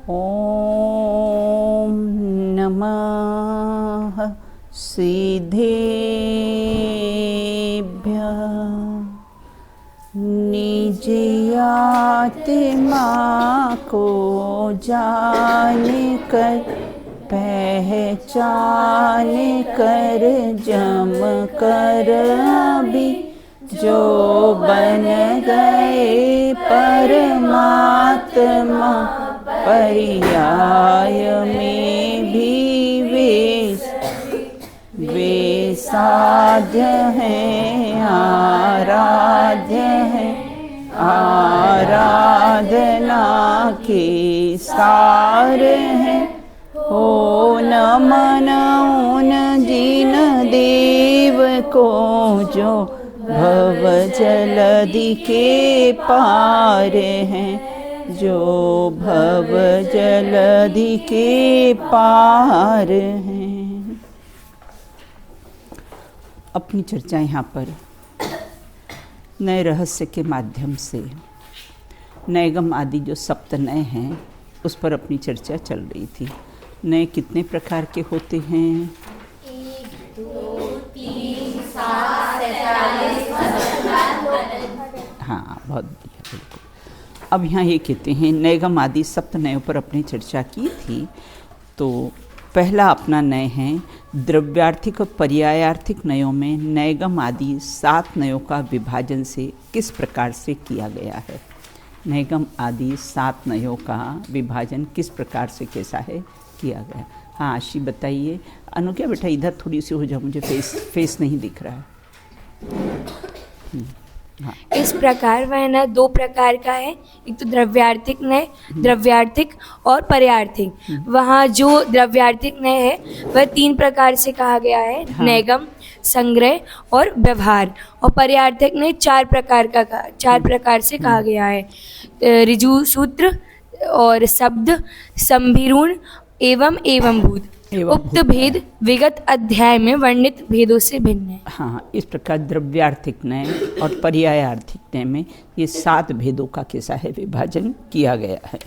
ॐ नमः सिद्धेभ्यः। निज आत्मा को जान कर पहचान कर जम कर भी जो बन गए परमात्मा, पर्याय में भी वे साध्य हैं, आराध्य हैं, आराधना के सार हैं। हो नमन उन जिन देव को जो भव जलधि के पार हैं, जो भव जलधि के पार हैं। अपनी चर्चा यहाँ पर नए रहस्य के माध्यम से नैगम आदि जो सप्तनय हैं उस पर अपनी चर्चा चल रही थी। नए कितने प्रकार के होते हैं? 1, 2, 3, 7, 47। हाँ, बहुत बढ़िया, बिल्कुल। अब यहाँ ये कहते हैं नैगम आदि सप्तनयों पर अपनी चर्चा की थी। तो पहला अपना नय है द्रव्यार्थिक और पर्यायार्थिक नयों में नैगम आदि 7 नयों का विभाजन से किस प्रकार से किया गया है। नैगम आदि 7 नयों का विभाजन किस प्रकार से कैसा है किया गया। हाँ आशी बताइए। अनुक्या बेटा इधर थोड़ी सी हो जाओ, मुझे फेस नहीं दिख रहा है। हाँ। इस प्रकार वह नय 2 प्रकार का है, एक तो द्रव्यार्थिक नय, द्रव्यार्थिक और पर्यार्थिक। वहाँ जो द्रव्यार्थिक नय है वह 3 प्रकार से कहा गया है। हाँ। नैगम, संग्रह और व्यवहार। और पर्यार्थिक नय 4 प्रकार से कहा गया है। ऋजु सूत्र और शब्द, संभिरून एवं एवंभूत। उक्त भेद विगत अध्याय में वर्णित भेदों से भिन्न है। हाँ, इस प्रकार द्रव्यार्थिक नय और पर्यायार्थिक नय में ये 7 भेदों का कैसा है विभाजन किया गया है।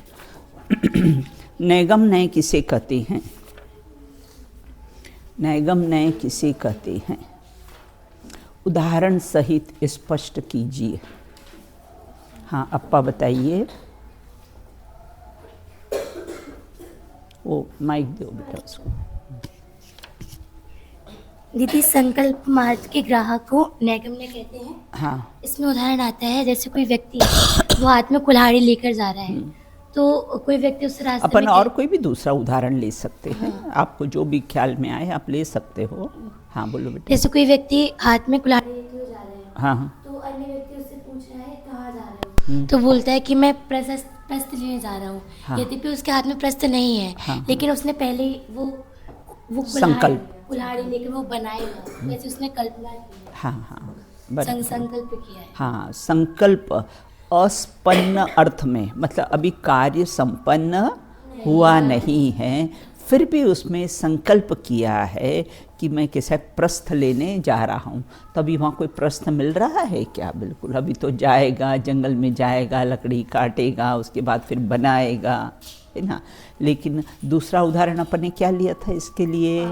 नैगम नय किसे कहते हैं? नैगम नय किसे कहते हैं? उदाहरण सहित स्पष्ट कीजिए। हाँ अप्पा बताइए। वो माइक दो बेटा उसको। दीदी संकल्प मार्ग के ग्राहक को नैगम नय कहते हैं। हाँ। इसमें उदाहरण आता है जैसे कोई व्यक्ति वो हाथ में कुल्हाड़ी लेकर जा रहा है, तो कोई व्यक्ति उस रास्ते अपन में और कोई भी दूसरा उदाहरण ले सकते हैं। हाँ। आपको जो भी ख्याल में आए आप ले सकते हो। हाँ बोलो बेटा। जैसे कोई व्यक्ति हाथ में कुल्हाड़ी लेकर जा रहा है। हाँ। तो अन्य व्यक्ति उससे पूछ रहा है कहाँ जा रहे हो, तो बोलता है कि मैं प्रस्थ लेने जा रहा हूँ। हाँ। यद्यपि उसके हाथ में प्रस्थ नहीं है। हाँ। लेकिन उसने पहले ही वो संकल्प कुल्हाड़ी लेकर वो बनाएगा, वैसे उसने कल्पना की। हाँ हाँ संकल्प किया है। हाँ, संकल्प अस्पन्न अर्थ में, मतलब अभी कार्य संपन्न हुआ नहीं है, फिर भी उसमें संकल्प किया है कि मैं कैसे प्रस्थ लेने जा रहा हूँ। तो अभी वहाँ कोई प्रस्थ मिल रहा है क्या? बिल्कुल, अभी तो जाएगा, जंगल में जाएगा, लकड़ी काटेगा, उसके बाद फिर बनाएगा, है ना। लेकिन दूसरा उदाहरण अपन ने क्या लिया था इसके लिए?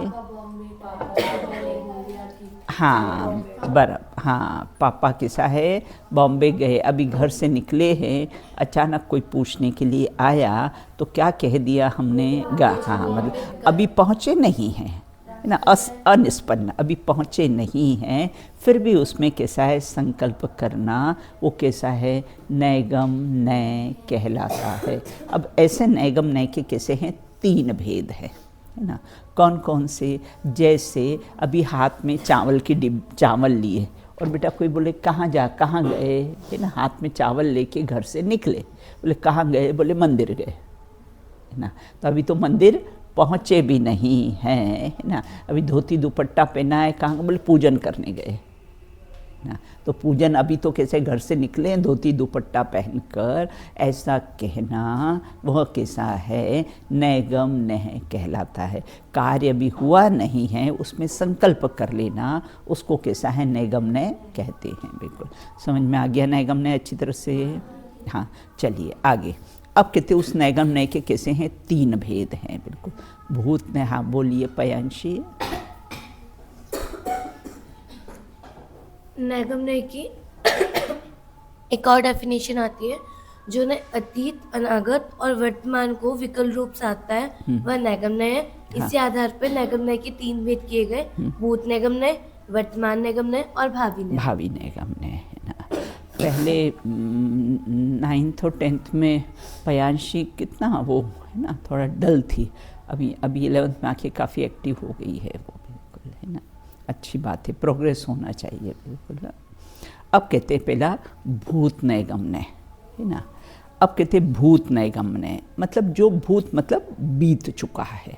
हाँ बराबर। हाँ, पापा कैसा है बॉम्बे गए, अभी घर से निकले हैं, अचानक कोई पूछने के लिए आया तो क्या कह दिया हमने? हाँ, मतलब अभी पहुँचे नहीं हैं, है ना, अनिष्पन्न, अभी पहुँचे नहीं हैं, फिर भी उसमें कैसा है संकल्प करना, वो कैसा है नैगम नय कहलाता है। अब ऐसे नैगम नय के कैसे हैं? 3 भेद हैं, है ना। कौन कौन से? जैसे अभी हाथ में चावल लिए और बेटा कोई बोले कहाँ गए, है ना, हाथ में चावल लेके घर से निकले, बोले कहाँ गए? बोले मंदिर गए, है ना। तो अभी तो मंदिर पहुँचे भी नहीं हैं, है ना। अभी धोती दुपट्टा पहना है, कहाँ? बोले पूजन करने गए ना। तो पूजन अभी तो कैसे घर से निकले धोती दुपट्टा पहनकर, ऐसा कहना वह कैसा है? नैगम नय कहलाता है। कार्य भी हुआ नहीं है, उसमें संकल्प कर लेना, उसको कैसा है? नैगम नय कहते हैं। बिल्कुल समझ में आ गया नैगम नय अच्छी तरह से? हाँ चलिए आगे। अब कहते उस नैगम नय के कैसे हैं, 3 भेद हैं बिल्कुल। भूत ने, हाँ बोलिए पयांशी। नैगम नय की एक और डेफिनेशन आती है, जो ने अतीत, अनागत और वर्तमान को विकल्प रूप साधता है, वह नैगम नय है। इसी आधार पर नैगम नय के 3 भेद किए गए, भूत नैगम नय, वर्तमान नैगम नय और भावी नैगम नय है ना। पहले 9th और 10th में पयांशी कितना वो है ना, थोड़ा डल थी, अभी 11th में आके काफ़ी एक्टिव हो गई है वो, बिल्कुल है ना, अच्छी बात है, प्रोग्रेस होना चाहिए बिल्कुल। अब कहते हैं पहला भूत नैगम नय है ना। अब कहते हैं भूत नैगम नय मतलब जो भूत मतलब बीत चुका है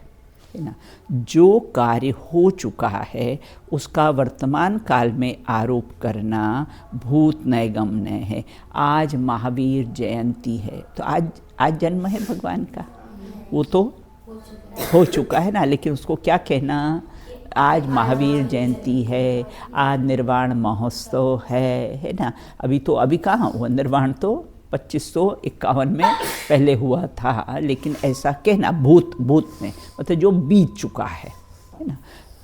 ना, जो कार्य हो चुका है उसका वर्तमान काल में आरोप करना भूत नैगम नय है। आज महावीर जयंती है तो आज जन्म है भगवान का, वो तो हो चुका है ना, लेकिन उसको क्या कहना, आज महावीर जयंती है, आज निर्वाण महोत्सव है ना। अभी कहाँ हुआ निर्वाण, तो 2551 में पहले हुआ था, लेकिन ऐसा कहना भूत में मतलब जो बीत चुका है ना,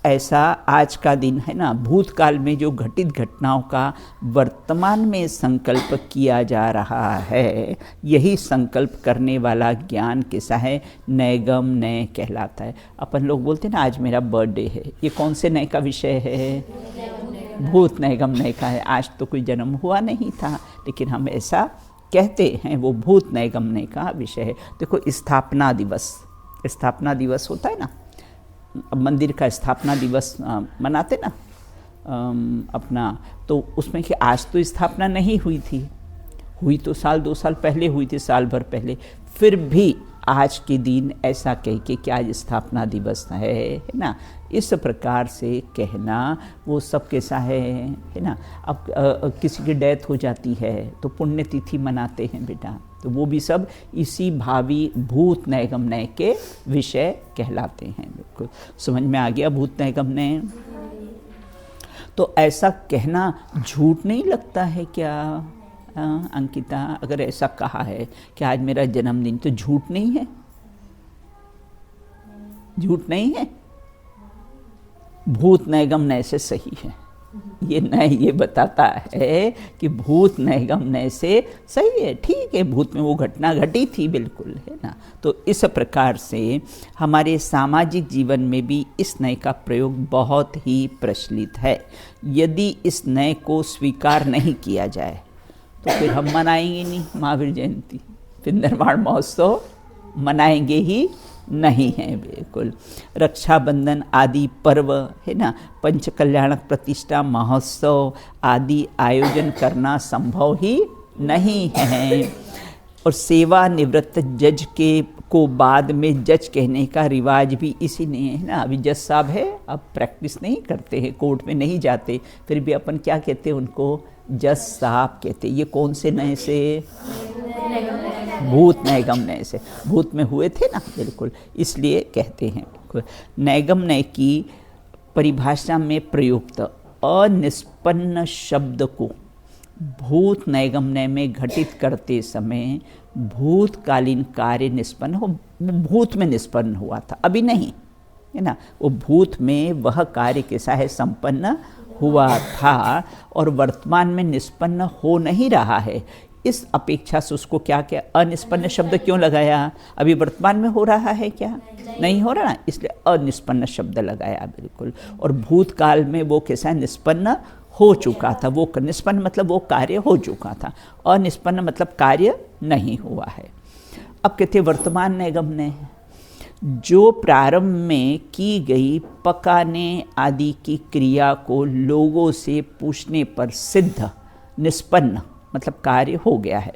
ऐसा आज का दिन है ना। भूतकाल में जो घटित घटनाओं का वर्तमान में संकल्प किया जा रहा है, यही संकल्प करने वाला ज्ञान कैसा है, नैगम नय कहलाता है। अपन लोग बोलते हैं ना आज मेरा बर्थडे है, ये कौन से नय का विषय है, भूत नैगम नय का है। आज तो कोई जन्म हुआ नहीं था, लेकिन हम ऐसा कहते हैं, वो भूत नैगम नय का विषय है। देखो स्थापना दिवस होता है ना, अब मंदिर का स्थापना दिवस मनाते ना अपना, तो उसमें कि आज तो स्थापना नहीं हुई थी, हुई तो 2 साल पहले हुई थी, साल भर पहले, फिर भी आज के दिन ऐसा कह के कि आज स्थापना दिवस है ना। इस प्रकार से कहना वो सब कैसा है ना। अब किसी की डेथ हो जाती है तो पुण्यतिथि मनाते हैं बेटा, तो वो भी सब इसी भावी भूत नैगम नय के विषय कहलाते हैं। बिल्कुल समझ में आ गया भूत नैगम नय। तो ऐसा कहना झूठ नहीं लगता है क्या अंकिता? अगर ऐसा कहा है कि आज मेरा जन्मदिन, तो झूठ नहीं है, झूठ नहीं है, भूत नैगम नय से सही है। ये नय ये बताता है कि भूत नैगम नय से सही है, ठीक है, भूत में वो घटना घटी थी बिल्कुल है ना। तो इस प्रकार से हमारे सामाजिक जीवन में भी इस नय का प्रयोग बहुत ही प्रचलित है। यदि इस नय को स्वीकार नहीं किया जाए तो फिर हम मनाएंगे नहीं महावीर जयंती, फिर निर्वाण महोत्सव मनाएंगे ही नहीं है बिल्कुल। रक्षाबंधन आदि पर्व है ना, पंचकल्याणक प्रतिष्ठा महोत्सव आदि आयोजन करना संभव ही नहीं है। और सेवा निवृत्त जज को बाद में जज कहने का रिवाज भी इसी ने है ना। अभी जज साहब है, अब प्रैक्टिस नहीं करते हैं, कोर्ट में नहीं जाते, फिर भी अपन क्या कहते हैं उनको, जज साहब कहते। ये कौन से नय से, भूत नैगम नय से, भूत में हुए थे ना बिल्कुल, इसलिए कहते हैं। नैगम नय की परिभाषा में प्रयुक्त अनिष्पन्न शब्द को भूत नैगम नय में घटित करते समय भूतकालीन कार्य निष्पन्न हो, भूत में निष्पन्न हुआ था, अभी नहीं है ना। वो भूत में वह कार्य कैसा है, संपन्न हुआ था और वर्तमान में निष्पन्न हो नहीं रहा है। इस अपेक्षा से उसको क्या क्या अनिष्पन्न शब्द क्यों लगाया, अभी वर्तमान में हो रहा है क्या, नहीं हो रहा ना, इसलिए अनिष्पन्न शब्द लगाया बिल्कुल। और भूतकाल में वो कैसा निष्पन्न हो चुका था, वो निष्पन्न मतलब वो कार्य हो चुका था, अनिष्पन्न मतलब कार्य नहीं हुआ है। अब कहते वर्तमान नैगम नय, जो प्रारंभ में की गई पकाने आदि की क्रिया को लोगों से पूछने पर सिद्ध निष्पन्न मतलब कार्य हो गया है,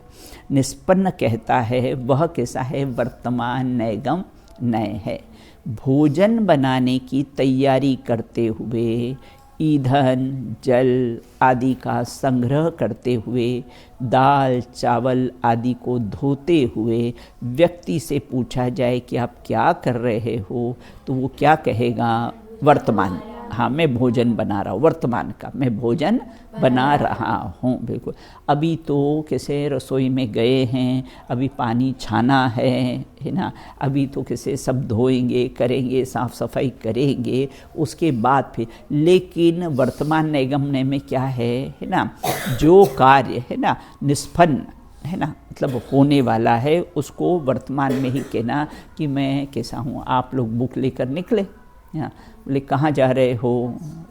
निष्पन्न कहता है, वह कैसा है, वर्तमान नैगम नय है। भोजन बनाने की तैयारी करते हुए, ईंधन जल आदि का संग्रह करते हुए, दाल चावल आदि को धोते हुए व्यक्ति से पूछा जाए कि आप क्या कर रहे हो, तो वो क्या कहेगा, वर्तमान हाँ, मैं भोजन बना रहा हूँ, वर्तमान का मैं भोजन बना रहा हूँ। बिल्कुल। अभी तो कैसे रसोई में गए हैं, अभी पानी छाना है ना, अभी तो कैसे सब धोएंगे, करेंगे, साफ सफाई करेंगे, उसके बाद फिर। लेकिन वर्तमान नैगम्य में क्या है ना, जो कार्य है ना निष्पन्न है ना, मतलब होने वाला है, उसको वर्तमान में ही कहना कि मैं कैसा हूँ। आप लोग बुक लेकर निकले, बोले कहाँ जा रहे हो,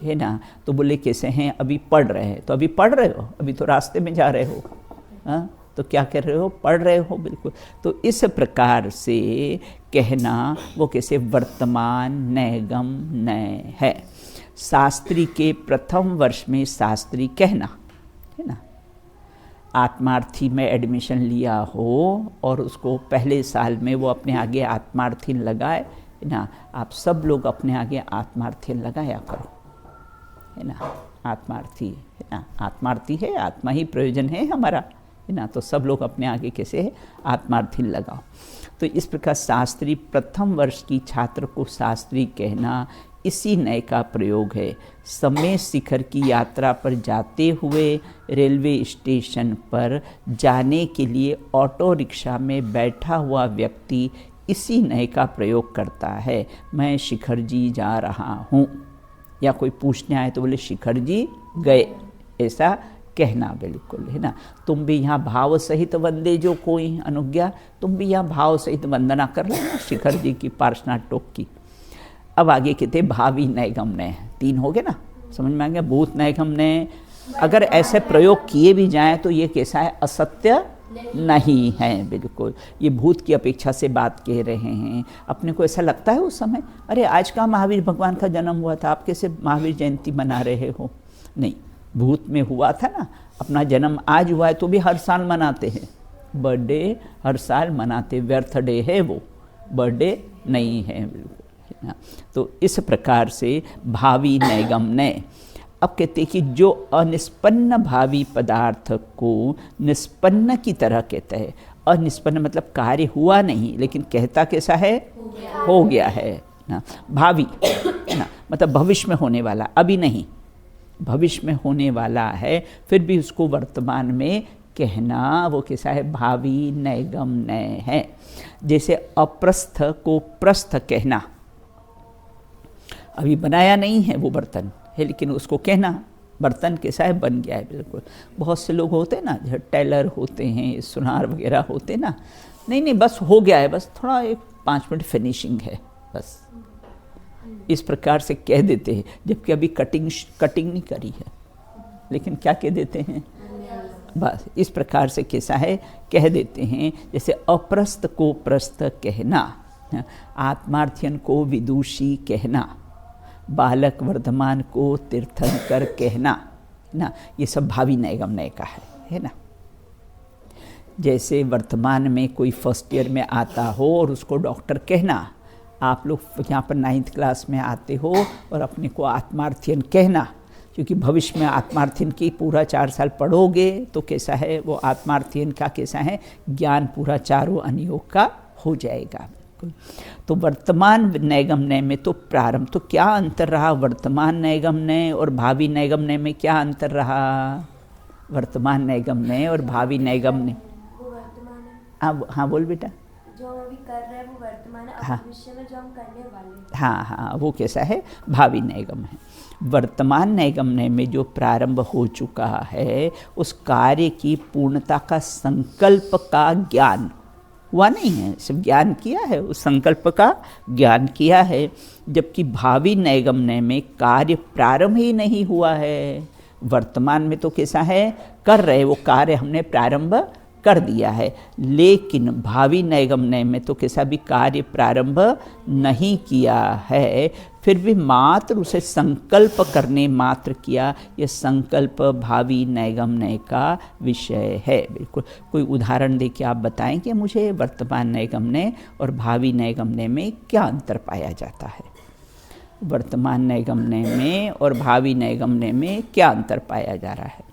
है ना, तो बोले कैसे हैं, अभी पढ़ रहे हैं। तो अभी पढ़ रहे हो, अभी तो रास्ते में जा रहे हो, हाँ, तो क्या कर रहे हो, पढ़ रहे हो। बिल्कुल। तो इस प्रकार से कहना वो कैसे वर्तमान नैगम्य है। शास्त्री के प्रथम वर्ष में शास्त्री कहना है ना, आत्मार्थी में एडमिशन लिया हो और उसको पहले साल में वो अपने आगे आत्मार्थी लगाए ना, आप सब लोग अपने आगे आत्मार्थी लगाया करो, है ना। आत्मार्थी है ना, आत्मार्थी है, आत्मा ही प्रयोजन है हमारा, है ना। तो सब लोग अपने आगे कैसे आत्मार्थी लगाओ। तो इस प्रकार शास्त्री प्रथम वर्ष की छात्र को शास्त्री कहना इसी नए का प्रयोग है। समय शिखर की यात्रा पर जाते हुए रेलवे स्टेशन पर जाने के लिए ऑटो रिक्शा में बैठा हुआ व्यक्ति इसी नए का प्रयोग करता है। मैं शिखर जी जा रहा हूँ, या कोई पूछने आए तो बोले शिखर जी गए, ऐसा कहना। बिल्कुल, है ना। तुम भी यहाँ भाव सहित वंदे जो कोई अनुज्ञा, तुम भी यहाँ भाव सहित वंदना कर लेना शिखर जी की, पार्श्वनाथ टोक की। अब आगे कहते भावी नैगम्य, 3 हो गए ना, समझ में आ गया। भूत नैगम्य अगर ऐसे प्रयोग किए भी जाएं तो ये कैसा है, असत्य नहीं है। बिल्कुल, ये भूत की अपेक्षा से बात कह रहे हैं। अपने को ऐसा लगता है उस समय, अरे आज का महावीर भगवान का जन्म हुआ था, आप कैसे महावीर जयंती मना रहे हो। नहीं, भूत में हुआ था ना, अपना जन्म आज हुआ है तो भी हर साल मनाते हैं। बर्थडे हर साल मनाते, व्यर्थ डे है वो, बर्थडे नहीं है। बिल्कुल, है ना। तो इस प्रकार से भावी नैगम्य। अब कहते हैं कि जो अनिष्पन्न भावी पदार्थ को निष्पन्न की तरह कहते हैं। अनिष्पन्न मतलब कार्य हुआ नहीं, लेकिन कहता कैसा है, हो गया है ना। भावी ना मतलब भविष्य में होने वाला, अभी नहीं, भविष्य में होने वाला है, फिर भी उसको वर्तमान में कहना वो कैसा है, भावी नैगम्य है। जैसे अप्रस्थ को प्रस्थ कहना, अभी बनाया नहीं है वो बर्तन है, लेकिन उसको कहना बर्तन कैसा है, बन गया है। बिल्कुल। बहुत से लोग होते हैं ना, जो टेलर होते हैं, सुनार वगैरह होते हैं ना, नहीं बस हो गया है, बस थोड़ा एक 5 मिनट फिनिशिंग है, बस इस प्रकार से कह देते हैं, जबकि अभी कटिंग नहीं करी है, लेकिन क्या कह देते हैं, बस इस प्रकार से कैसा है, कह देते हैं। जैसे अप्रस्थ को प्रस्थ कहना, आत्मार्थियन को विदुषी कहना, बालक वर्धमान को तीर्थंकर कहना ना, ये सब भावी नैगम्य का है ना। जैसे वर्तमान में कोई फर्स्ट ईयर में आता हो और उसको डॉक्टर कहना, आप लोग यहाँ पर 9th क्लास में आते हो और अपने को आत्मार्थियन कहना, क्योंकि भविष्य में आत्मार्थियन की पूरा 4 साल पढ़ोगे तो कैसा है, वो आत्मार्थियन का कैसा है, ज्ञान पूरा चारों अनुयोग का हो जाएगा। तो वर्तमान नैगम्य में तो प्रारंभ, तो क्या अंतर रहा वर्तमान नैगम्य और भावी नैगम्य में, क्या अंतर रहा वर्तमान नैगम्य और भावी नैगम्य। हाँ बोल बेटा। जो हम अभी कर रहे हैं वो वर्तमान है, हाँ, भविष्य में जो हम करने वाले हैं, हाँ वो कैसा है, भावी नैगम्य है। वर्तमान नैगम्य में जो प्रारंभ हो चुका है उस कार्य की पूर्णता का संकल्प का ज्ञान हुआ नहीं है, सिर्फ ज्ञान किया है, उस संकल्प का ज्ञान किया है। जबकि भावी नैगम्य में कार्य प्रारंभ ही नहीं हुआ है। वर्तमान में तो कैसा है, कर रहे, वो कार्य हमने प्रारंभ कर दिया है, लेकिन भावी नैगम्य में तो कैसा भी कार्य प्रारंभ नहीं किया है, फिर भी मात्र उसे संकल्प करने मात्र किया। यह संकल्प भावी नैगम्य का विषय है। बिल्कुल। कोई उदाहरण दे के आप बताएंगे मुझे वर्तमान नैगम्य और भावी नैगम्य में क्या अंतर पाया जाता है। वर्तमान नैगम्य में और भावी नैगम्य में क्या अंतर पाया जा रहा है।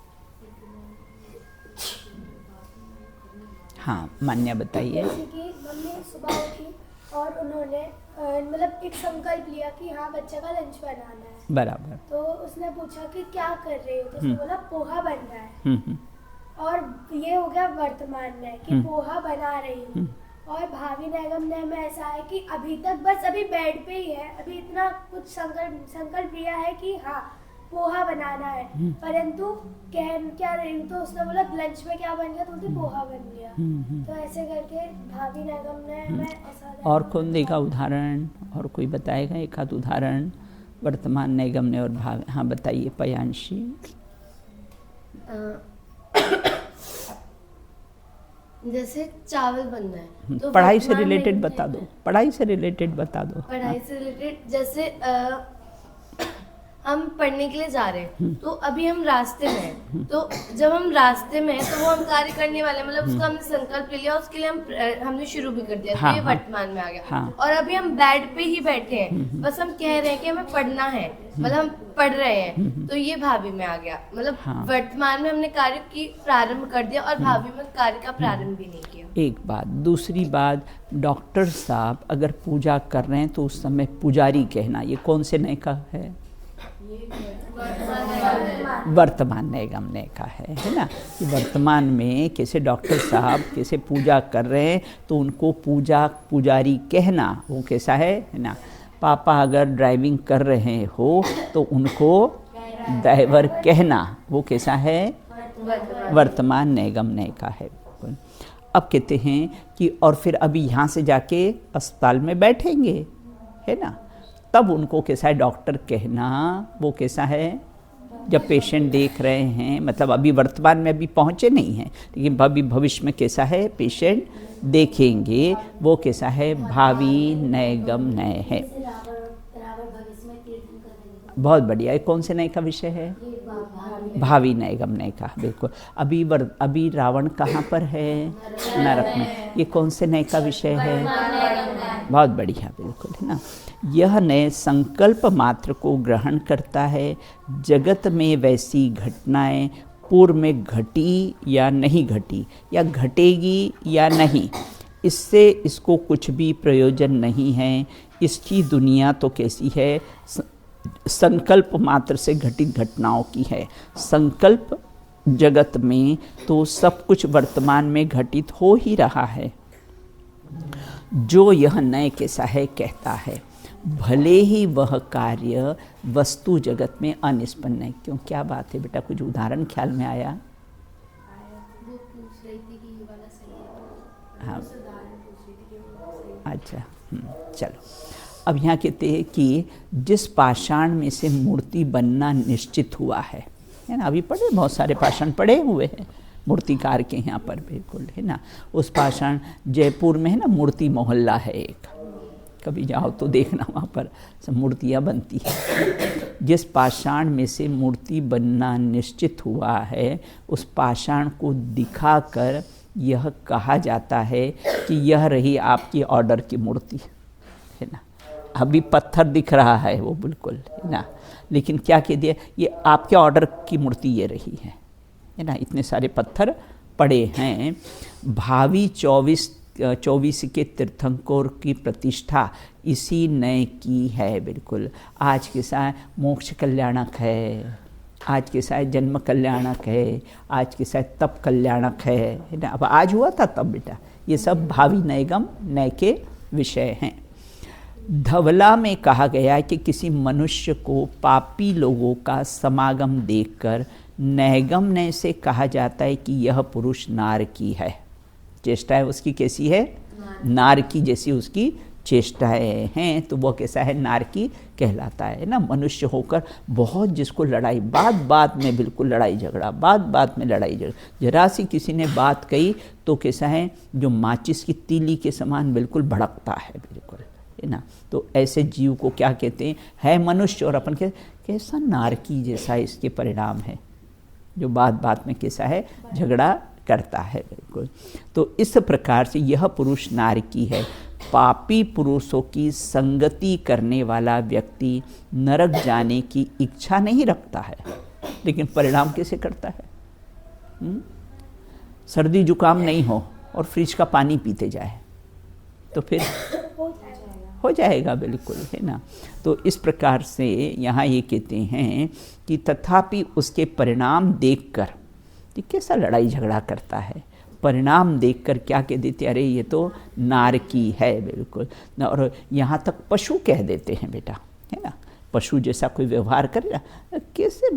हाँ मान्या बताइए। जैसे कि मम्मी सुबह उठी और उन्होंने मतलब एक संकल्प लिया कि हाँ बच्चे का लंच बनाना है। बराबर। तो उसने पूछा कि क्या कर रहे हो, तो उसने बोला पोहा बन रहा है। और ये हो गया वर्तमान में कि पोहा बना रही हूँ। और भावी नैगम नय में ऐसा है कि अभी तक बस अभी बेड पे ही है, अभी इतना कुछ संकल्प लिया है कि हाँ पोहा बनाना है, परंतु क्या रही हूँ, तो उसने बोला लंच में क्या बन गया, तो बोलती पोहा बन गया। तो ऐसे करके भावी नैगम नय में ऐसा। और कौन देगा उदाहरण, और कोई बताएगा एक आध उदाहरण वर्तमान नैगम नय और भावी? हाँ बताइए पयांशी। जैसे चावल बनना है तो पढ़ाई से रिलेटेड बता दो, पढ़ाई से रिलेटेड बता दो। पढ़ाई से रिलेटेड जैसे हम पढ़ने के लिए जा रहे हैं, तो अभी हम रास्ते में हैं, तो जब हम रास्ते में हैं तो वो हम कार्य करने वाले हैं, मतलब उसका हमने संकल्प ले लिया, उसके लिए हमने शुरू भी कर दिया। हाँ, तो ये हाँ, वर्तमान में आ गया। हाँ, और अभी हम बेड पे ही बैठे हैं, बस हम कह रहे हैं कि हमें पढ़ना है, मतलब हम पढ़ रहे हैं, तो ये भावी में आ गया। मतलब हाँ, वर्तमान में हमने कार्य की प्रारंभ कर दिया और भावी में कार्य का प्रारंभ भी नहीं किया। एक बात। दूसरी बात, डॉक्टर साहब अगर पूजा कर रहे हैं तो उस समय पुजारी कहना, ये कौन से नय का है? वर्तमान नैगम नय का है ना। कि वर्तमान में कैसे डॉक्टर साहब कैसे पूजा कर रहे हैं तो उनको पुजारी कहना वो कैसा है ना। पापा अगर ड्राइविंग कर रहे हो तो उनको ड्राइवर कहना वो कैसा है? वर्तमान नैगम नय का है। अब कहते हैं कि और फिर अभी यहाँ से जाके अस्पताल में बैठेंगे, है ना, तब उनको कैसा है डॉक्टर कहना वो कैसा है? जब पेशेंट देख रहे हैं, मतलब अभी वर्तमान में अभी पहुँचे नहीं हैं, लेकिन अभी भविष्य में कैसा है पेशेंट देखेंगे, वो कैसा है? भावी नैगम नय है। बहुत बढ़िया। ये कौन से नय का विषय है? भावी नैगम नय का, बिल्कुल। अभी रावण कहाँ पर है? नरक में। ये कौन से नय का विषय है? बहुत बढ़िया, बिल्कुल, है ना। यह नय संकल्प मात्र को ग्रहण करता है। जगत में वैसी घटनाएं पूर्व में घटी या नहीं घटी या घटेगी या नहीं, इससे इसको कुछ भी प्रयोजन नहीं है। इसकी दुनिया तो कैसी है? संकल्प मात्र से घटित घटनाओं की है। संकल्प जगत में तो सब कुछ वर्तमान में घटित हो ही रहा है। जो यह नय कैसा है कहता है, भले ही वह कार्य वस्तु जगत में अनिष्पन्न है। क्यों, क्या बात है बेटा? कुछ उदाहरण ख्याल में आया? वो पूछ रही थी कि ये वाला सही है। हाँ, अच्छा, चलो। अब यहाँ कहते हैं कि जिस पाषाण में से मूर्ति बनना निश्चित हुआ है ना। अभी पढ़े, बहुत सारे पाषाण पड़े हुए हैं मूर्तिकार के यहाँ पर, बिल्कुल, है ना। उस पाषाण जयपुर में है ना, मूर्ति मोहल्ला है एक, कभी जाओ तो देखना, वहाँ पर सब मूर्तियाँ बनती हैं। जिस पाषाण में से मूर्ति बनना निश्चित हुआ है, उस पाषाण को दिखाकर यह कहा जाता है कि यह रही आपकी ऑर्डर की मूर्ति, है ना। अभी पत्थर दिख रहा है वो, बिल्कुल, है ना, लेकिन क्या कह दिया, ये आपके ऑर्डर की मूर्ति ये रही है ना। इतने सारे पत्थर पड़े हैं। भावी 24 के तीर्थंकर की प्रतिष्ठा इसी नय की है, बिल्कुल। आज के साथ मोक्ष कल्याणक है, आज के साथ जन्म कल्याणक है, आज के साथ तप कल्याणक है ना। अब आज हुआ था तब बेटा, ये सब भावी नैगम नय के विषय हैं। धवला में कहा गया है कि किसी मनुष्य को पापी लोगों का समागम देखकर नैगम नय से कहा जाता है कि यह पुरुष नार की है। चेष्टाएं उसकी कैसी है? नार की जैसी उसकी चेष्टाएं हैं, तो वह कैसा है? नार की कहलाता है ना। मनुष्य होकर बहुत जिसको लड़ाई, बात में बिल्कुल लड़ाई झगड़ा, बात में लड़ाई झगड़ा, जरा सी किसी ने बात कही तो कैसा है? जो माचिस की तीली के समान बिल्कुल भड़कता है, बिल्कुल, है ना। तो ऐसे जीव को क्या कहते हैं? है मनुष्य, और अपन कैसा नारकी जैसा इसके परिणाम है, जो बात में कैसा है? झगड़ा करता है, बिल्कुल। तो इस प्रकार से यह पुरुष नारकी है। पापी पुरुषों की संगति करने वाला व्यक्ति नरक जाने की इच्छा नहीं रखता है, लेकिन परिणाम कैसे करता है? सर्दी जुकाम नहीं हो और फ्रिज का पानी पीते जाए तो फिर हो जाएगा बिल्कुल, है ना। तो इस प्रकार से यहाँ ये कहते हैं कि तथापि उसके परिणाम देखकर, ये कैसा लड़ाई झगड़ा करता है, परिणाम देखकर क्या कह देते, अरे ये तो नारकी है बिल्कुल। और यहाँ तक पशु कह देते हैं बेटा, है ना। पशु जैसा कोई व्यवहार करे ना, कैसे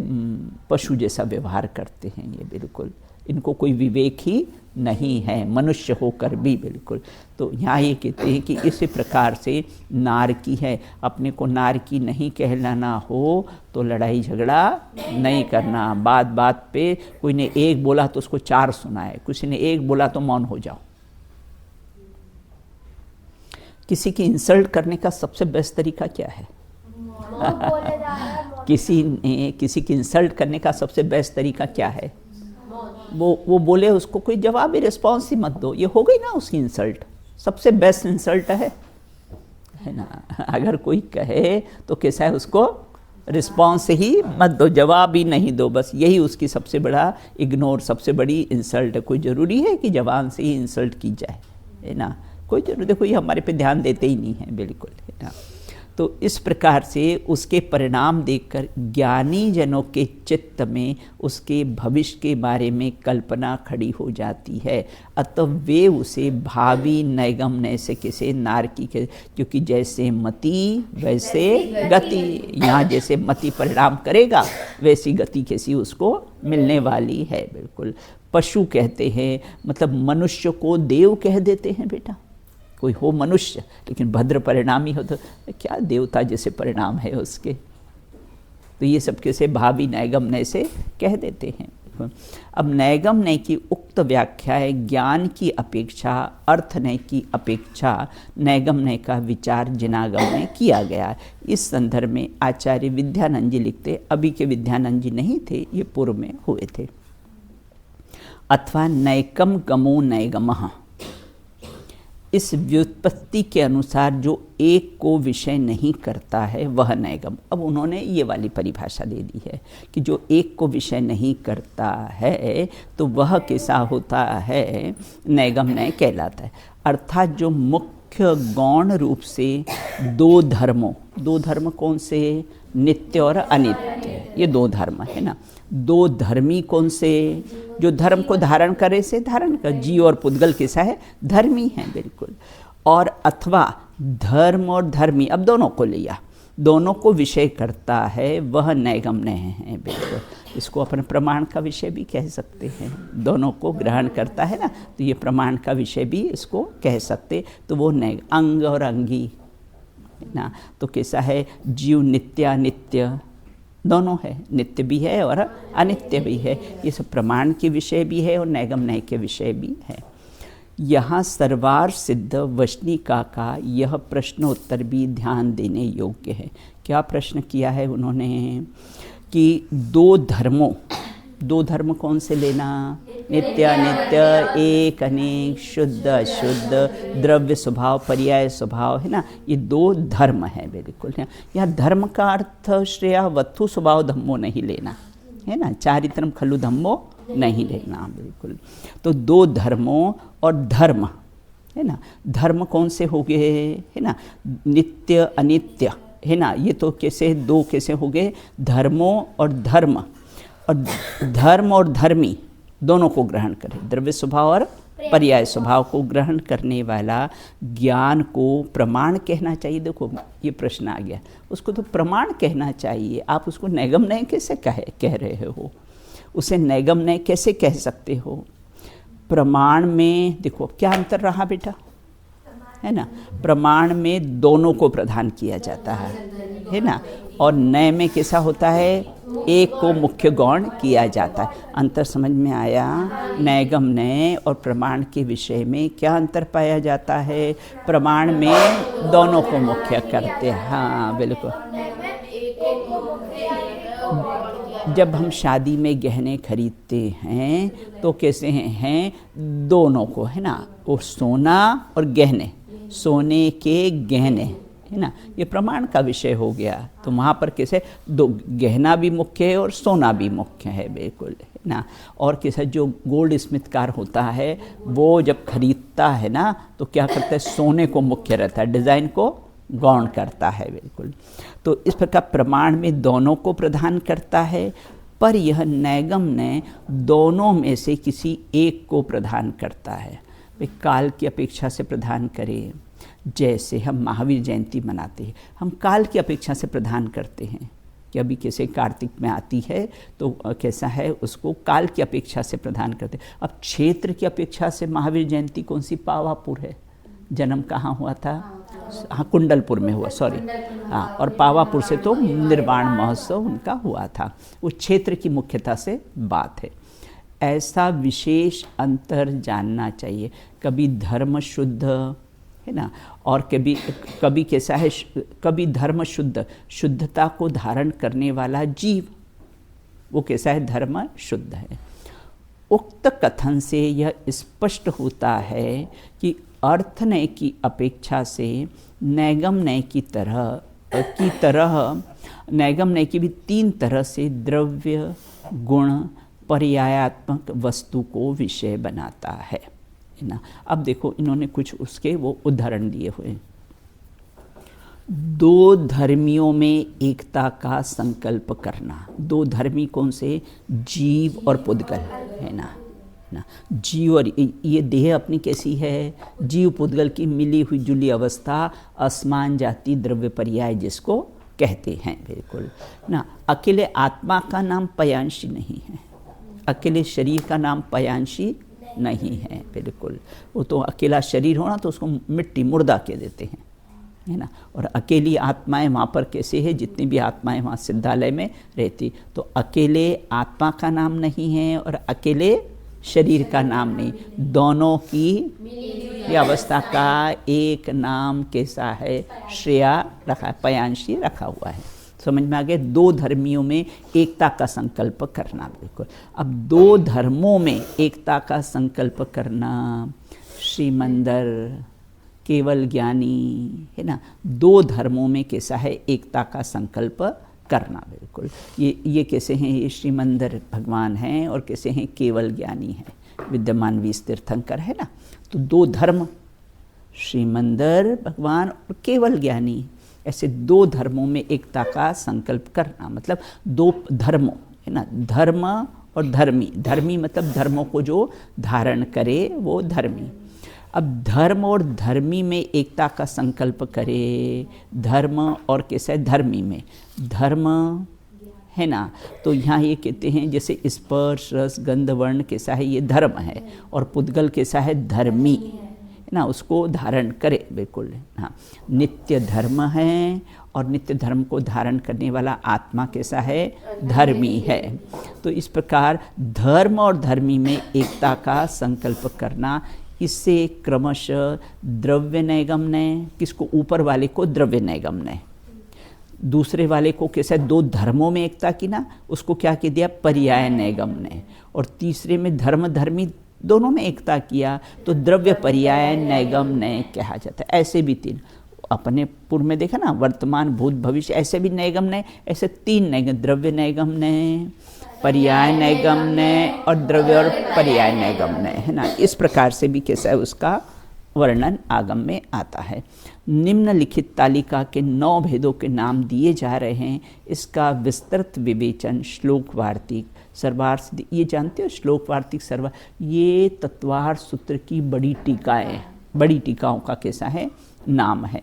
पशु जैसा व्यवहार करते हैं ये, बिल्कुल इनको कोई विवेक ही नहीं है, मनुष्य होकर भी बिल्कुल। तो यहाँ ये कहते हैं कि इसी प्रकार से नारकी है, अपने को नारकी नहीं कहलाना हो तो लड़ाई झगड़ा नहीं करना, बात बात पे कोई ने एक बोला तो उसको चार सुनाए, किसी ने एक बोला तो मौन हो जाओ। किसी की इंसल्ट करने का सबसे बेस्ट तरीका क्या है? किसी की इंसल्ट करने का सबसे बेस्ट तरीका क्या है? वो बोले, उसको कोई जवाब ही, रिस्पॉन्स ही मत दो, ये हो गई ना उसकी इंसल्ट, सबसे बेस्ट इंसल्ट है ना। अगर कोई कहे तो कैसा है, उसको रिस्पॉन्स ही मत दो, जवाब ही नहीं दो, बस यही उसकी सबसे बड़ा इग्नोर, सबसे बड़ी इंसल्ट है। कोई ज़रूरी है कि जवान से ही इंसल्ट की जाए, है ना, कोई जरूर, देखो ये हमारे पे ध्यान देते ही नहीं है बिल्कुल, है ना। तो इस प्रकार से उसके परिणाम देखकर ज्ञानी जनों के चित्त में उसके भविष्य के बारे में कल्पना खड़ी हो जाती है, अतः वे उसे भावी नैगम्य से किसे नारकी के, क्योंकि जैसे मति वैसे गति, यहाँ जैसे मति परिणाम करेगा वैसी गति कैसी उसको मिलने वाली है बिल्कुल। पशु कहते हैं, मतलब मनुष्य को देव कह देते हैं बेटा। कोई हो मनुष्य लेकिन भद्र परिणामी हो तो क्या देवता जैसे परिणाम है उसके, तो ये सब कैसे भावी नैगम्य से कह देते हैं। अब नैगम्य की उक्त व्याख्या है, ज्ञान की अपेक्षा अर्थनय की अपेक्षा नैगम्य का विचार जिनागम्य किया गया है। इस संदर्भ में आचार्य विद्यानंद जी लिखते, अभी के विद्यानंद जी नहीं थे, ये पूर्व में हुए थे। अथवा नैकम गमो नैगमः, इस व्युत्पत्ति के अनुसार जो एक को विषय नहीं करता है वह नैगम। अब उन्होंने ये वाली परिभाषा दे दी है कि जो एक को विषय नहीं करता है तो वह कैसा होता है, नैगम्य कहलाता है। अर्थात जो मुख्य गौण रूप से दो धर्म कौन से, नित्य और अनित्य, ये दो धर्म है ना। दो धर्मी कौन से, जो धर्म को धारण करे से धारण कर, जीव और पुद्गल कैसा है, धर्मी है बिल्कुल। और अथवा धर्म और धर्मी, अब दोनों को लिया, दोनों को विषय करता है वह नैगम्य है बिल्कुल। इसको अपन प्रमाण का विषय भी कह सकते हैं, दोनों को ग्रहण करता है ना, तो ये प्रमाण का विषय भी इसको कह सकते, तो वो अंग और अंगी है ना। तो कैसा है, जीव नित्यानित्य दोनों है, नित्य भी है और अनित्य भी है, ये सब प्रमाण के विषय भी है और नैगम्य के विषय भी है। यहाँ सर्वार सिद्ध वचनिका का यह प्रश्नोत्तर भी ध्यान देने योग्य है। क्या प्रश्न किया है उन्होंने कि दो धर्म कौन से लेना, नित्य अनित्य, एक अनेक, शुद्ध अशुद्ध, द्रव्य स्वभाव पर्याय स्वभाव, है ना, ये दो धर्म है बिल्कुल। यहाँ धर्म का अर्थ श्रेया वत्थु स्वभाव धम्मो नहीं लेना, है ना, चारित्रम खलु धम्मो नहीं लेना बिल्कुल। तो दो धर्मों और धर्म, है ना, धर्म कौन से हो गए, है ना, नित्य अनित्य, है ना, ये तो कैसे दो कैसे हो गए, धर्मों और धर्म, और धर्म और धर्मी दोनों को ग्रहण करें, द्रव्य स्वभाव और पर्याय स्वभाव को ग्रहण करने वाला ज्ञान को प्रमाण कहना चाहिए। देखो ये प्रश्न आ गया, उसको तो प्रमाण कहना चाहिए, आप उसको नैगम्य कैसे कह रहे हो, उसे नैगम्य कैसे कह सकते हो। प्रमाण में देखो क्या अंतर रहा बेटा, है ना, प्रमाण में दोनों को प्रदान किया जाता है ना, और नय में कैसा होता है, एक को मुख्य गौण किया जाता है। अंतर समझ में आया, नैगम्य और प्रमाण के विषय में क्या अंतर पाया जाता है, प्रमाण में दोनों को मुख्य करते हैं, हाँ बिल्कुल। जब हम शादी में गहने खरीदते हैं तो कैसे हैं, दोनों को, है ना, वो सोना और गहने, सोने के गहने, है ना, ये प्रमाण का विषय हो गया। तो वहाँ पर कैसे दो, गहना भी मुख्य है और सोना भी मुख्य है बिल्कुल, ना। और कैसा जो गोल्ड स्मिथकार होता है वो जब खरीदता है ना तो क्या करता है, सोने को मुख्य रहता है, डिज़ाइन को गौण करता है, बिल्कुल। तो इस प्रकार प्रमाण में दोनों को प्रदान करता है, पर यह नैगम ने दोनों में से किसी एक को प्रदान करता है। वे काल की अपेक्षा से प्रदान करें, जैसे हम महावीर जयंती मनाते हैं, हम काल की अपेक्षा से प्रदान करते हैं कि अभी कैसे कार्तिक में आती है तो कैसा है उसको काल की अपेक्षा से प्रदान करते हैं। अब क्षेत्र की अपेक्षा से महावीर जयंती कौन सी, पावापुर है, जन्म कहाँ हुआ था, हाँ कुंडलपुर में हुआ, सॉरी हाँ, और पावापुर से तो निर्वाण महोत्सव उनका हुआ था, वो क्षेत्र की मुख्यता से बात है। ऐसा विशेष अंतर जानना चाहिए, कभी धर्म शुद्ध है ना, और कभी कैसा है, कभी धर्म शुद्ध, शुद्धता को धारण करने वाला जीव, वो कैसा है, धर्म शुद्ध है। उक्त कथन से यह स्पष्ट होता है कि अर्थनय की अपेक्षा से नैगमनय की तरह नैगमनय की भी तीन तरह से द्रव्य गुण पर्यायात्मक वस्तु को विषय बनाता है ना। अब देखो इन्होंने कुछ उसके वो उदाहरण दिए हुए। दो धर्मियों में एकता का संकल्प करना, दो धर्मी कौन से, जीव और पुद्गल है ना। जीव और ये देह अपनी कैसी है, जीव पुद्गल की मिली हुई जुली अवस्था, असमान जाति द्रव्य पर्याय जिसको कहते हैं, बिल्कुल ना। अकेले आत्मा का नाम पयांशी नहीं है, अकेले शरीर का नाम पयांशी नहीं है, बिल्कुल। वो तो अकेला शरीर होना तो उसको मिट्टी मुर्दा कह देते हैं, है ना। और अकेली आत्माएं वहाँ पर कैसे है, जितनी भी आत्माएं वहाँ सिद्धालय में रहती, तो अकेले आत्मा का नाम नहीं है और अकेले शरीर का नाम नहीं, दोनों की ये अवस्था का एक नाम कैसा है, श्रेया रखा है, पयांशी रखा हुआ है। समझ में आ गया, दो धर्मियों में एकता का संकल्प करना, बिल्कुल। अब दो धर्मों में एकता का संकल्प करना, श्रीमंदर केवल ज्ञानी है ना, दो धर्मों में कैसा है, एकता का संकल्प करना, बिल्कुल। ये कैसे हैं, ये श्रीमंदर भगवान हैं और कैसे हैं, केवल ज्ञानी है, विद्यमान 20 तीर्थंकर है ना। तो दो धर्म, श्रीमंदर भगवान और केवल ज्ञानी, ऐसे दो धर्मों में एकता का संकल्प करना, मतलब दो धर्मों है ना, धर्म और धर्मी, धर्मी मतलब धर्मों को जो धारण करे वो धर्मी। अब धर्म और धर्मी में एकता का संकल्प करे, धर्म और कैसा है, धर्मी में, धर्म है ना। तो यहाँ ये कहते हैं जैसे स्पर्श रस गंध वर्ण कैसा है, ये धर्म है, और पुद्गल कैसा है, धर्मी है ना, उसको धारण करे, बिल्कुल हाँ। नित्य धर्म है और नित्य धर्म को धारण करने वाला आत्मा कैसा है, धर्मी है। तो इस प्रकार धर्म और धर्मी में एकता का संकल्प करना, इससे क्रमशः द्रव्य नैगमनय, किसको, ऊपर वाले को द्रव्य नैगमनय, दूसरे वाले को कैसा, दो धर्मों में एकता की ना, उसको क्या कह दिया, पर्याय नैगमनय, और तीसरे में धर्म धर्मी दोनों में एकता किया तो द्रव्य पर्याय नैगमनय कहा जाता है। ऐसे भी तीन अपने पूर्व में देखा ना, वर्तमान भूत भविष्य, ऐसे भी नैगमनय, ऐसे तीन नैगम, द्रव्य नैगमनय, पर्याय नैगमनय और द्रव्य और पर्याय नैगमनय है ना। इस प्रकार से भी कैसा है, उसका वर्णन आगम में आता है। निम्नलिखित तालिका के 9 भेदों के नाम दिए जा रहे हैं, इसका विस्तृत विवेचन श्लोक वार्तिक सर्वार्थ सिद्धि, ये जानते हो श्लोक वार्तिक सर्वार्थ, ये तत्वार्थ सूत्र की बड़ी टीकाएँ, बड़ी टीकाओं का कैसा है, नाम है।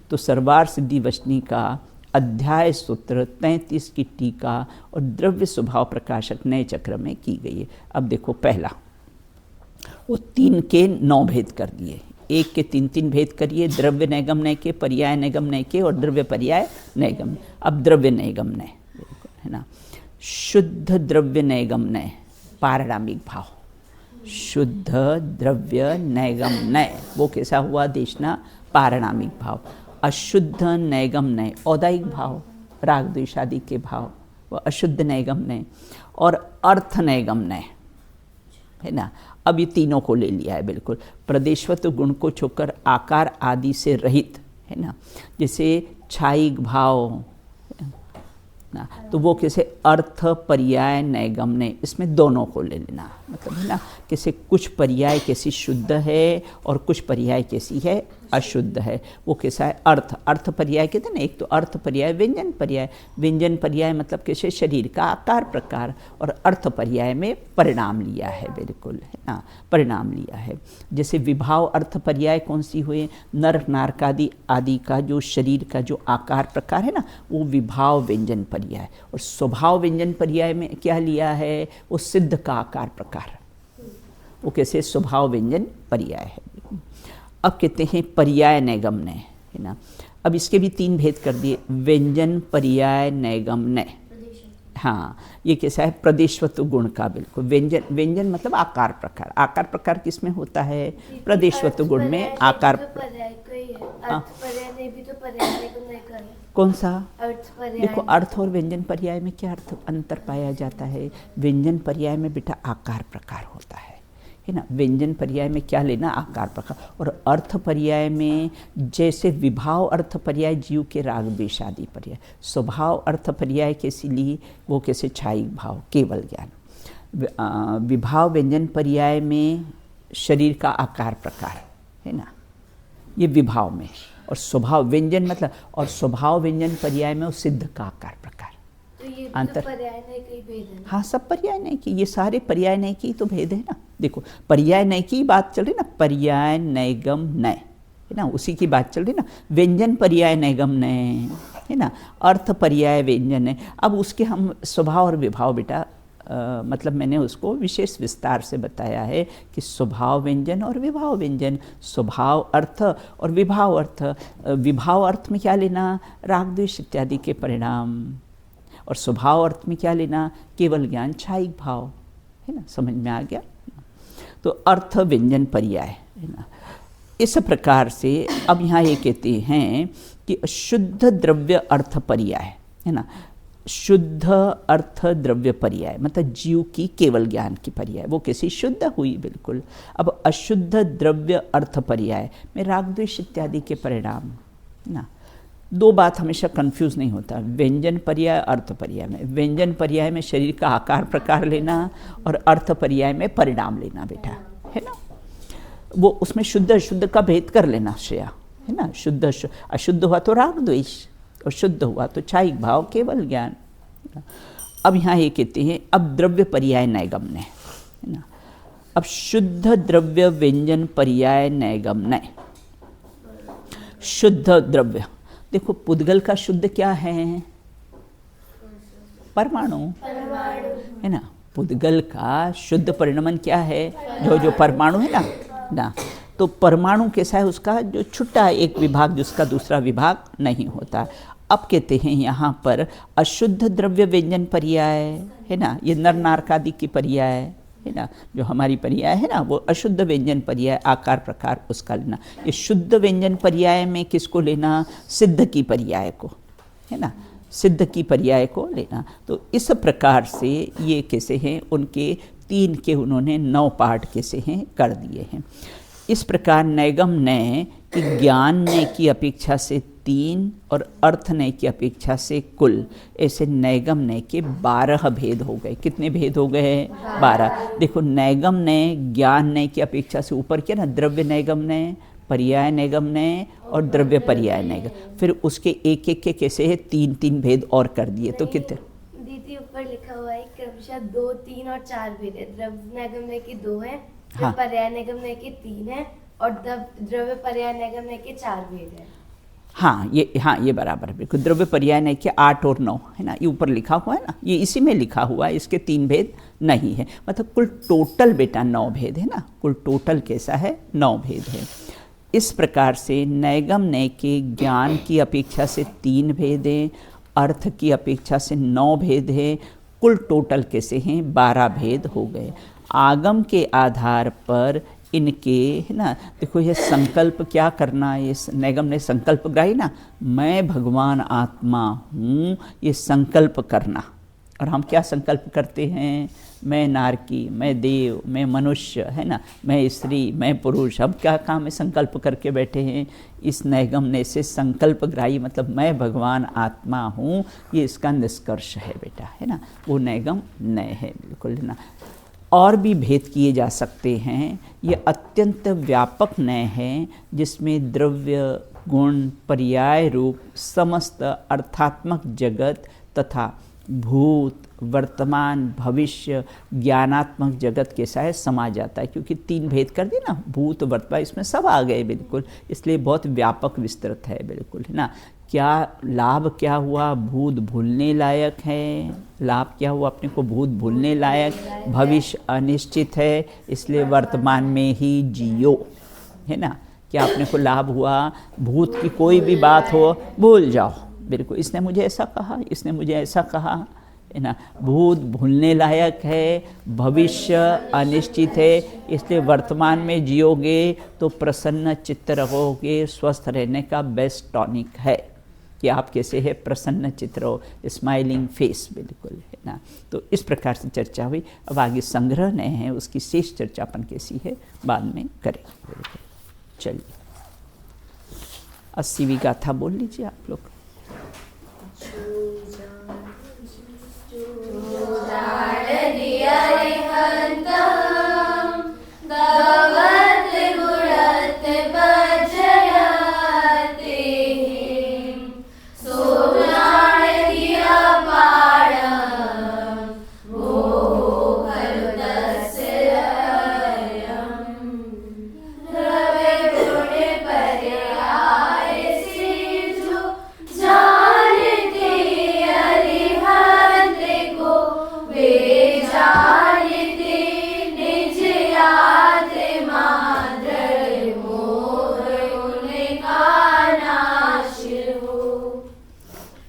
तो सर्वार्थ सिद्धि वचनी का अध्याय सूत्र 33 की टीका और द्रव्य स्वभाव प्रकाशक नए चक्र में की गई है। अब देखो पहला, वो 3 के 9 भेद कर दिए, 1 के 3 भेद करिए, द्रव्य नैगमनय के, पर्याय नैगमनय के और द्रव्य पर्याय नैगमनय। अब द्रव्य नैगमनय है ना, शुद्ध द्रव्य नैगमनय, पारिणामिक भाव, शुद्ध द्रव्य नैगमनय, वो कैसा हुआ, देशना पारिणामिक भाव। अशुद्ध नैगमनय, औदायिक भाव, राग द्वेष आदि के भाव, वो अशुद्ध नैगमनय। और अर्थ नैगमनय है ना। अब ये तीनों को ले लिया है, बिल्कुल प्रदेशवत्व गुण को छोड़कर आकार आदि से रहित है ना, जैसे छायिक भाव, ना। तो वो कैसे अर्थ पर्याय नैगम्य, इसमें दोनों को ले लेना, मतलब है ना, कैसे कुछ पर्याय कैसी शुद्ध है और कुछ पर्याय कैसी है अशुद्ध है। वो कैसा है अर्थ, अर्थ पर्याय कहते हैं ना, एक तो अर्थ पर्याय व्यंजन पर्याय, व्यंजन पर्याय मतलब कैसे शरीर का आकार प्रकार, और अर्थ पर्याय में परिणाम लिया है, बिल्कुल है ना, परिणाम लिया है। जैसे विभाव अर्थ पर्याय कौन सी हुए, नर नारकादि आदि का जो शरीर का जो आकार प्रकार है ना, वो विभाव व्यंजन पर्याय, और स्वभाव व्यंजन पर्याय में क्या लिया है, वो सिद्ध का आकार प्रकार, वो कैसे स्वभाव व्यंजन पर्याय है। अब कहते हैं पर्याय नैगम्य, है ना। अब इसके भी तीन भेद कर दिए, व्यंजन पर्याय नैगम्य। हाँ, ये कैसा है, प्रदेशवत्व गुण का, बिल्कुल। व्यंजन, व्यंजन मतलब आकार प्रकार, आकार प्रकार किस में होता है, प्रदेशवत्व गुण में आकार। कौन सा, देखो अर्थ और व्यंजन पर्याय में क्या अर्थ अंतर पाया जाता है। व्यंजन पर्याय में बेटा आकार प्रकार होता है ना। व्यंजन पर्याय में क्या लेना, आकार प्रकार, और अर्थ पर्याय में जैसे विभाव अर्थ पर्याय जीव के राग द्वेष आदि पर्याय, स्वभाव अर्थ पर्याय कैसी ली, वो कैसे छायिक भाव केवल ज्ञान। विभाव व्यंजन पर्याय में शरीर का आकार प्रकार है ना, ये विभाव में, और स्वभाव व्यंजन मतलब, और स्वभाव व्यंजन पर्याय में वो सिद्ध का आकार प्रकार। तो ये अंतर, तो पर्याय नहीं कई भेद है। हाँ, सब पर्याय नहीं की, ये सारे पर्याय नहीं की तो भेद है ना। देखो पर्याय नहीं की बात चल रही ना, पर्याय नैगम नय है ना, उसी की बात चल रही ना। व्यंजन पर्याय नैगम नय है ना, अर्थ पर्याय व्यंजन है। अब उसके हम स्वभाव और विभाव बेटा मतलब मैंने उसको विशेष विस्तार से बताया है कि स्वभाव व्यंजन और विभाव व्यंजन, स्वभाव अर्थ और विभाव अर्थ। विभाव अर्थ में क्या लेना, राग द्वेष इत्यादि के परिणाम, और स्वभाव अर्थ में क्या लेना, केवल ज्ञान छायिक भाव, है ना। समझ में आ गया। तो अर्थ व्यंजन पर्याय है ना। इस प्रकार से अब यहाँ ये कहते हैं कि शुद्ध द्रव्य अर्थ पर्याय है ना, शुद्ध अर्थ द्रव्य पर्याय मतलब जीव की केवल ज्ञान की पर्याय, वो कैसी शुद्ध हुई, बिल्कुल। अब अशुद्ध द्रव्य अर्थ पर्याय में राग द्वेष इत्यादि के परिणाम ना। दो बात हमेशा कंफ्यूज नहीं होता, व्यंजन पर्याय अर्थ पर्याय में। व्यंजन पर्याय में शरीर का आकार प्रकार लेना, और अर्थ पर्याय में परिणाम लेना बेटा, है ना। वो उसमें शुद्ध अशुद्ध का भेद कर लेना श्रेया, है ना। शुद्ध अशुद्ध हुआ तो राग द्वेष, और शुद्ध हुआ तो छायिक भाव केवल ज्ञान। अब यहाँ ये कहते हैं अब द्रव्य पर्याय नैगम्य है ना। अब शुद्ध द्रव्य व्यंजन पर्याय नैगम्य। शुद्ध द्रव्य, देखो पुद्गल का शुद्ध क्या है, परमाणु है ना। पुद्गल का शुद्ध परिणमन क्या है, जो परमाणु है ना। तो परमाणु कैसा है, उसका जो छुट्टा एक विभाग जिसका दूसरा विभाग नहीं होता। अब कहते हैं यहाँ पर अशुद्ध द्रव्य व्यंजन पर्याय है ना, ये नर नारकादि की पर्याय है ना, जो हमारी पर्याय है ना, वो अशुद्ध व्यंजन पर्याय आकार प्रकार उसका लेना। ये शुद्ध व्यंजन पर्याय में किसको लेना, सिद्ध की पर्याय को, है ना, सिद्ध की पर्याय को लेना। तो इस प्रकार से ये कैसे हैं, उनके तीन के उन्होंने 9 पार्ट कैसे हैं कर दिए हैं। इस प्रकार नैगम नय कि ज्ञान नय की अपेक्षा से 3 और अर्थ नय की अपेक्षा से कुल, ऐसे नैगम नय के 12 भेद हो गए। कितने भेद हो गए, 12। देखो नैगम नय ज्ञान नय की अपेक्षा से ऊपर क्या ना, द्रव्य नैगम नय, पर्याय नैगम नय और द्रव्य पर्याय नैगम। फिर उसके एक एक के कैसे है 3-3 भेद और कर दिए। तो कितने दीदी ऊपर लिखा हुआ है क्रमशः 2, 3 और 4 भेद है। द्रव्य नैगम नय के 2 है, हाँ। पर्याय नैगम नय के 3 है, और द्रव्य पर्याय नैगम नय के 4 भेद है। हाँ ये बराबर है बिल्कुल। द्रव्य पर्याय नय के 8 और 9 है ना, ये ऊपर लिखा हुआ है ना, ये इसी में लिखा हुआ है, इसके 3 भेद नहीं है। मतलब कुल टोटल बेटा 9 भेद है ना, कुल टोटल कैसा है 9 भेद है। इस प्रकार से नैगम नय के ज्ञान की अपेक्षा से 3 भेद हैं, अर्थ की अपेक्षा से 9 भेद हैं, कुल टोटल कैसे हैं 12 भेद हो गए। आगम के आधार पर इनके है ना, देखो ये संकल्प क्या करना, ये नैगम ने संकल्प ग्राही ना, मैं भगवान आत्मा हूँ, ये संकल्प करना। और हम क्या संकल्प करते हैं, मैं नारकी, मैं देव, मैं मनुष्य, है ना, मैं स्त्री, मैं पुरुष, हम क्या काम में संकल्प करके बैठे हैं। इस नैगम ने से संकल्प ग्राही मतलब मैं भगवान आत्मा हूँ, ये इसका निष्कर्ष है बेटा, है ना, वो नैगम नय है बिल्कुल, है ना। और भी भेद किए जा सकते हैं। ये अत्यंत व्यापक नय है जिसमें द्रव्य, गुण, पर्याय रूप समस्त अर्थात्मक जगत तथा भूत, वर्तमान, भविष्य, ज्ञानात्मक जगत के साथ समा जाता है। क्योंकि 3 भेद कर दिए ना, भूत, वर्तमान, इसमें सब आ गए बिल्कुल, इसलिए बहुत व्यापक विस्तृत है बिल्कुल, है ना। क्या लाभ क्या हुआ, भूत भूलने लायक है, लाभ क्या हुआ अपने को, भूत भूलने लायक, भविष्य अनिश्चित है, इसलिए वर्तमान में ही जियो, है ना। क्या अपने को लाभ हुआ, भूत की कोई भी बात हो भूल जाओ बिल्कुल, इसने मुझे ऐसा कहा, इसने मुझे ऐसा कहा, है ना। भूत भूलने लायक है, भविष्य अनिश्चित है, इसलिए वर्तमान में जियोगे तो प्रसन्न चित्त रहोगे। स्वस्थ रहने का बेस्ट टॉनिक है कि आप कैसे है, प्रसन्न चित्त रहो, स्माइलिंग फेस बिल्कुल, है ना। तो इस प्रकार से चर्चा हुई। अब आगे संग्रह नए हैं, उसकी शेष चर्चा अपन कैसी है बाद में करेंगे बिल्कुल। चलिए 80वीं गाथा बोल लीजिए आप लोग।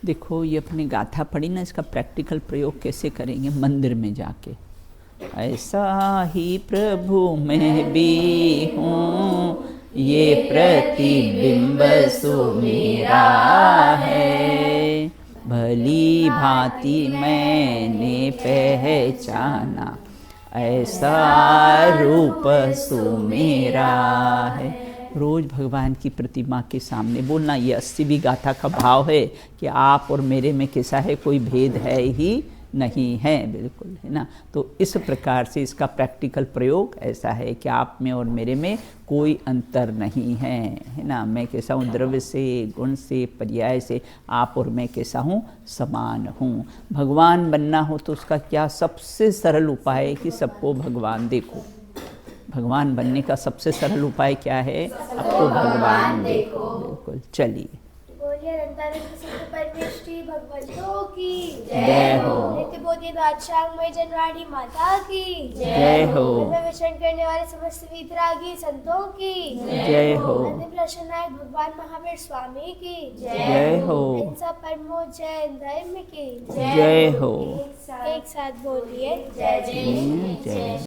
देखो ये अपनी गाथा पढ़ी ना, इसका प्रैक्टिकल प्रयोग कैसे करेंगे मंदिर में जाके। ऐसा ही प्रभु मैं भी हूँ, ये प्रतिबिंब सो मेरा है, भली भांति मैंने पहचाना, ऐसा रूप सो मेरा है। रोज भगवान की प्रतिमा के सामने बोलना, ये 80वीं गाथा का भाव है कि आप और मेरे में कैसा है, कोई भेद है ही नहीं है बिल्कुल, है ना। तो इस प्रकार से इसका प्रैक्टिकल प्रयोग ऐसा है कि आप में और मेरे में कोई अंतर नहीं है ना। मैं कैसा हूँ, द्रव्य से, गुण से, पर्याय से, आप और मैं कैसा हूँ, समान हूँ। भगवान बनना हो तो उसका क्या सबसे सरल उपाय है कि सबको भगवान देखो। भगवान बनने का सबसे सरल उपाय क्या है, आपको भगवान देखो बिल्कुल। चलिए बोलिए परमेष्टि भगवंतों की जय हो, नित्य बोधिए द्वादशांगमय जनवाणी माता की जय हो, विचरण करने वाले समस्त वीतरागी संतों की जय हो, प्रसन्न नायक भगवान महावीर स्वामी की जय हो, हिंसा परमो जैन धर्म की जय हो। एक साथ बोलिए जय जय।